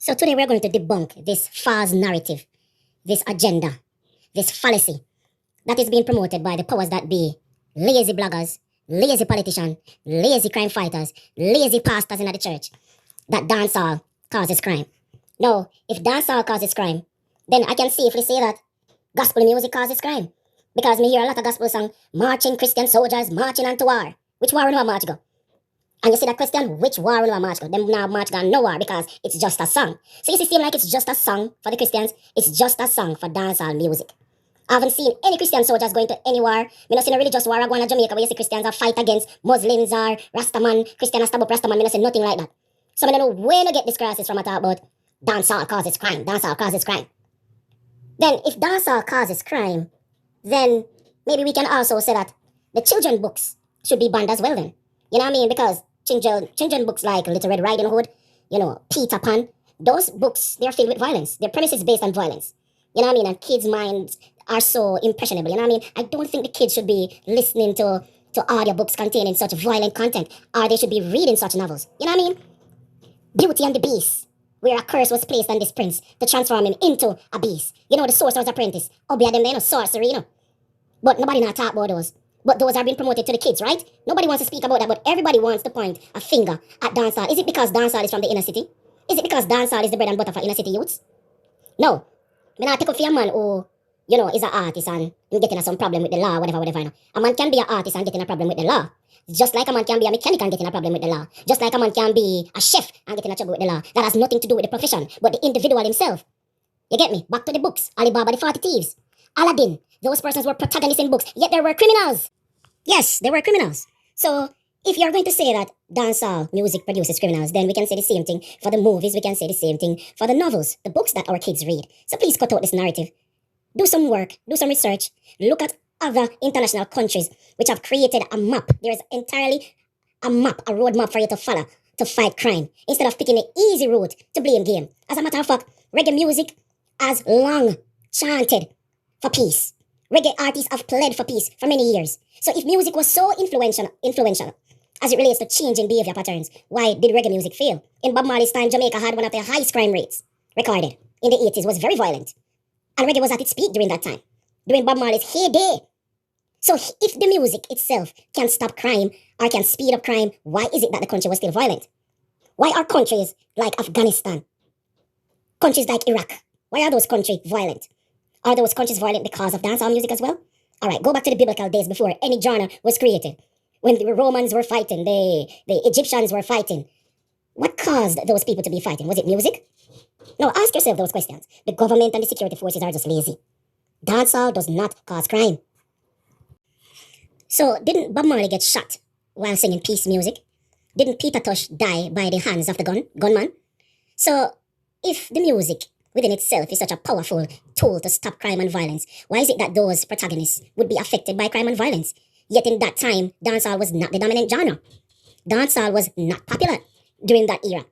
So today we're going to debunk this false narrative, this agenda, this fallacy that is being promoted by the powers that be, lazy bloggers, lazy politicians, lazy crime fighters, lazy pastors in the church, that dancehall causes crime. No, if dancehall causes crime, then I can safely say that gospel music causes crime. Because me hear a lot of gospel song, marching Christian soldiers, marching onto war. Which war will we march go? And you see that question, which war will we march go? Them now march go no war because it's just a song. So you see, seem like it's just a song for the Christians, it's just a song for dancehall music. I haven't seen any Christian soldiers going to any war. Me not seen a religious war going to Jamaica where you see Christians are fight against Muslims or Rastaman, Christian Astabop Rastaman. Me not see nothing like that. So I don't know where to get this crisis from. I talk about dancehall causes crime, dancehall causes crime. Then if dancehall causes crime, then maybe we can also say that the children books should be banned as well then. You know what I mean? Because children books like Little Red Riding Hood, Peter Pan, those books, they're filled with violence. Their premise is based on violence. You know what I mean? And kids' minds are so impressionable. You know what I mean? I don't think the kids should be listening to audiobooks containing such violent content, or they should be reading such novels. You know what I mean? Beauty and the Beast, where a curse was placed on this prince to transform him into a beast. You know, the sorcerer's apprentice. Obia them, sorcery, But nobody not talk about those. But those are being promoted to the kids, right? Nobody wants to speak about that, but everybody wants to point a finger at dancehall. Is it because dancehall is from the inner city? Is it because dancehall is the bread and butter for inner city youths? No. I mean, I take up for a man who, is an artist and getting some problem with the law, whatever. A man can be an artist and getting a problem with the law. Just like a man can be a mechanic and getting a problem with the law. Just like a man can be a chef and getting a trouble with the law. That has nothing to do with the profession, but the individual himself. You get me? Back to the books. Alibaba the 40 Thieves. Aladdin. Those persons were protagonists in books, yet they were criminals. Yes, they were criminals. So, if you're going to say that dancehall music produces criminals, then we can say the same thing for the movies, we can say the same thing for the novels, the books that our kids read. So please cut out this narrative. Do some work, do some research, look at other international countries which have created a map. There is entirely a map, a roadmap for you to follow to fight crime, instead of picking the easy route to blame game. As a matter of fact, reggae music has long chanted for peace. Reggae artists have pled for peace for many years. So if music was so influential as it relates to changing behavior patterns, why did reggae music fail? In Bob Marley's time, Jamaica had one of the highest crime rates recorded in the 80s, was very violent. And reggae was at its peak during that time, during Bob Marley's heyday. So if the music itself can stop crime or can speed up crime, why is it that the country was still violent? Why are countries like Afghanistan, countries like Iraq, why are those countries violent? Are those countries violent because of dancehall music as well? Alright, go back to the biblical days before any genre was created. When the Romans were fighting, the Egyptians were fighting. What caused those people to be fighting? Was it music? No, ask yourself those questions. The government and the security forces are just lazy. Dancehall does not cause crime. So, didn't Bob Marley get shot while singing peace music? Didn't Peter Tosh die by the hands of the gunman? So, if the music within itself is such a powerful tool to stop crime and violence, why is it that those protagonists would be affected by crime and violence? Yet in that time, dancehall was not the dominant genre. Dancehall was not popular during that era.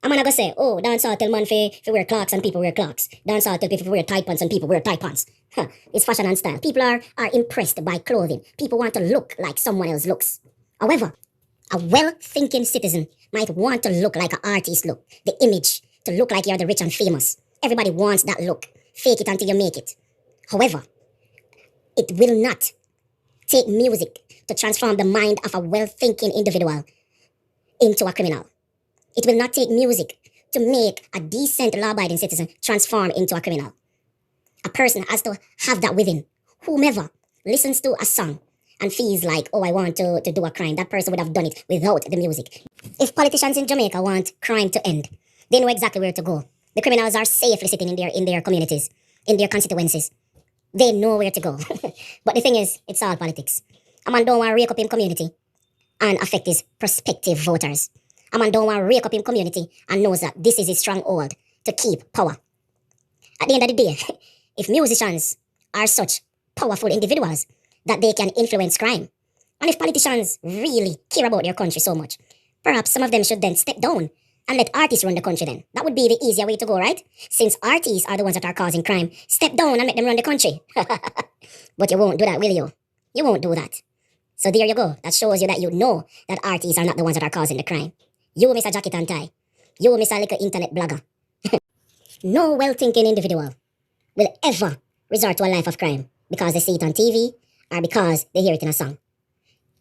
I'm not gonna say, oh, dancehall tell man fi wear clocks and people wear clocks. Dancehall tell people to wear tight pants and people wear tight pants. It's fashion and style. People are impressed by clothing. People want to look like someone else looks. However, a well-thinking citizen might want to look like an artist look. The image, to look like you're the rich and famous. Everybody wants that look. Fake it until you make it. However, it will not take music to transform the mind of a well-thinking individual into a criminal. It will not take music to make a decent law-abiding citizen transform into a criminal. A person has to have that within. Whomever listens to a song and feels like, oh, I want to do a crime, that person would have done it without the music. If politicians in Jamaica want crime to end, they know exactly where to go. The criminals are safely sitting in their communities, in their constituencies. They know where to go. But the thing is, it's all politics. A man don't want to rake up in community and affect his prospective voters. A man don't want to rake up in community and knows that this is his stronghold to keep power. At the end of the day, if musicians are such powerful individuals that they can influence crime, and if politicians really care about their country so much, perhaps some of them should then step down and let artists run the country then. That would be the easier way to go, right? Since artists are the ones that are causing crime, step down and let them run the country. But you won't do that, will you? You won't do that. So there you go. That shows you that you know that artists are not the ones that are causing the crime. You, Mr. Jacket and Tie, You, Mr. Little Internet Blogger. No well-thinking individual will ever resort to a life of crime because they see it on TV or because they hear it in a song.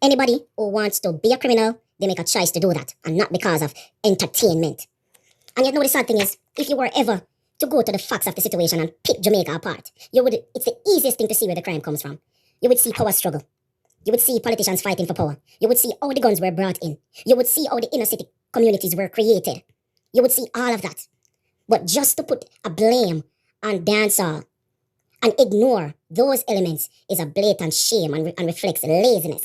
Anybody who wants to be a criminal, they make a choice to do that, and not because of entertainment. And yet, know the sad thing is, if you were ever to go to the facts of the situation and pick Jamaica apart, it's the easiest thing to see where the crime comes from. You would see power struggle. You would see politicians fighting for power. You would see how the guns were brought in. You would see how the inner city communities were created. You would see all of that. But just to put a blame on dancehall and ignore those elements is a blatant shame and reflects laziness.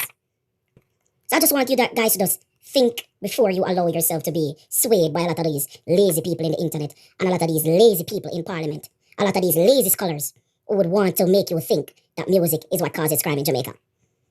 So I just want you guys to just think before you allow yourself to be swayed by a lot of these lazy people in the internet and a lot of these lazy people in parliament, a lot of these lazy scholars who would want to make you think that music is what causes crime in Jamaica.